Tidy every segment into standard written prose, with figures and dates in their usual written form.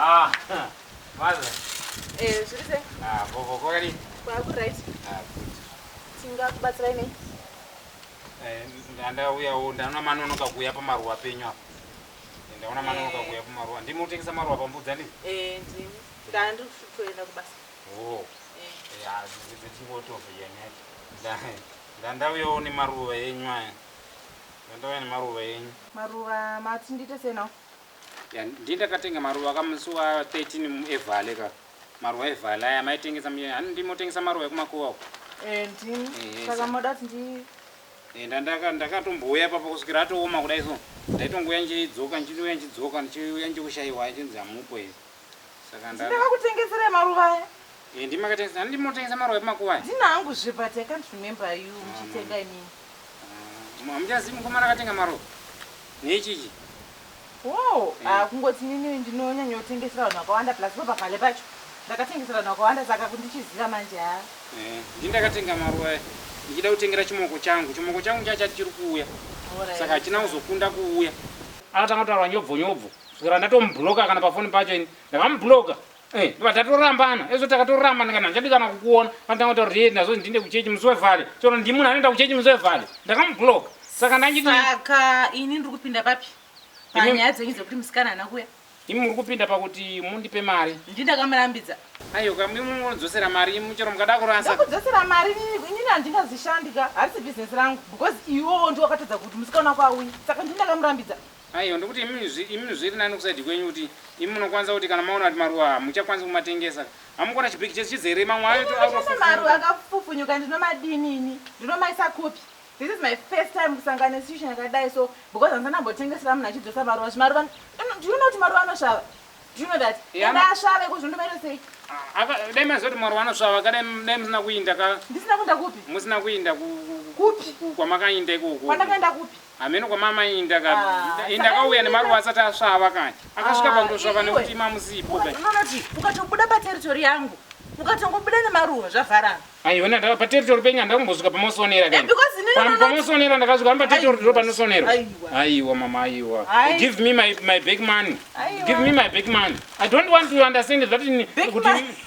Ah, maza. Zviri Voko kadi. right. Good. Tingakubatsirai nei? Ndandauyawo ndaona manonoka kuuya pamaruva penyu apa. Ndaona manonoka kuuya pamaruva. Ndimi unotengesa maruva pambudzi ndimi? Ndimi. Ndandiri kutoenda kubasa. Oh. Dzichingotovha nyaya. Ndandauyawo nemaruva enyu aya. Ndandauya nemaruva enyu. Maruva mati ndiite sei nawo? Ndindakatenga maruva kamusi wa13 evhale ka. Maruva evhale aya maitengesa ndimi unotengesa maruva ekumakuva uko. Ndimi. Saka moda kuti ndakatomboya papa kusvikira atooma kudai so. Ndaitongoya nchidzoka ndichiuya nchikushayiwa chinzi hamupo iri. Saka ndakakutengesera maruva aya. Ndimakatengesa ndimotengesa maruva ekumakuva aya. Ndina hangu zvepati I can't remember you muchitenga inini. Hamuchazivi mukomana akatenga maruva neichichi. Wow, kungoti nini ndinonyanya kutengesera vanhu vakawanda plus papakale pacho ndakatengesera vanhu vakawanda saka kundichiziva manje ha. Ndindakatenga maruva ndichida kutengera chimoko changu chachati chiri kuuya. Saka hachina kuzokunda kuuya. Akatanga kutaura nyobvo kusvikira ndatomubhuloka kana pafoni pacho ini ndakamubhuloka. Tatorambana ezo takatorambana kana ndichadi kana kukuona pandanga kutaura nazo ndinde kuchechi musi wevhale chero ndimi munhu anoenda kuchechi musi wevhale ndakamubhuloka. Saka saka ini ndiri kupinda papi panyaya dzenyu dzekuti musikana haana kuuya? Imi muri kupinda pakuti mundipe mari. Ndindakamurambidza. Aiyo kamwe munodzosera mari muchero mukada kurasa. Ndakudzosera mari inini handingazishandika harisi business rangu because iwowo ndiwo wakatadza kuti musikana wako auyi saka ndindakamurambidza. Aiyo ndikuti imini zviri nani kusaidi kwenyu kuti imi munokwanisa kuti kana maona kuti maruva muchakwanisa kumatengesa hamukona chibhiki chese chizere mamwe ayo maruva akafufunyuka ndinomadini ini ndinomaisa kopi. This is my first time kusangana nesituation yakadai so because handisandambotengesera munhu achidzosa maruva zvimaruva. Do you know kuti maruva anosvava? Do you know that? Ndasvava iko zvinomaita sei? Dai maziva kuti maruva anosvava kadai musina kuinda ka. Ndisina kuinda kupi? Musina kuinda kupi? Kwamakainda ikoko. Kwandakaenda kupi? Hameno kwamamainda ka. Indakauya nemaruva asati asvava kani. Akasvika pakutosvava nekuti mamusipo kani. Unonoti ukatobbuda pateritori yangu ukatongobuda nemaruva zvavharana. Aiona pateritori penyu handakumbosvika pamusonera kani. Pamusonera ndakasvika pateritori ndo panosonerwa. Aiwa mama aiwa. Give me my big money. Give me my big money. I don't want to understand that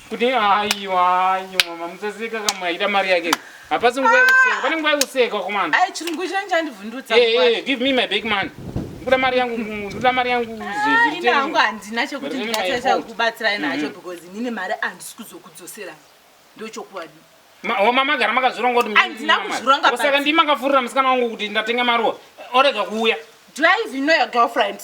kuti aiwa mama mutseseka kama aida mari yake. Hapasi nguva yekuseka. Pane nguva yekuseka komana. Chirungu changu chandivhundutsa. Give me my big money. Ndoda mari yangu ini hangu handina chekuti ndingachacha kubatsirai nacho because inini mari handisi kuzokudzosera ndochokwadi. Mama gara makazvironga kuti handina kuzvironga saka ndimi makafurira musikana wangu kuti ndatenga maruva orega kuuya. Do I even know your girlfriend?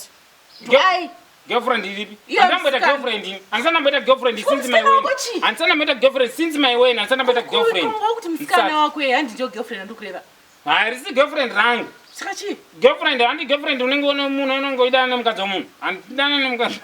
Do I? Girlfriend iripi? Handamboita girlfriend ini. Handisandamboita girlfriend since my wedding. Handisandamboita girlfriend since my wedding. Handisandamboita girlfriend. Kuti musikana wako handindio girlfriend andokureva. Harisi girlfriend rangu. Saka chii? Girlfriend handi girlfriend unenge una munhu unongoidana nemukadzi womunhu. Handidana nemukadzi.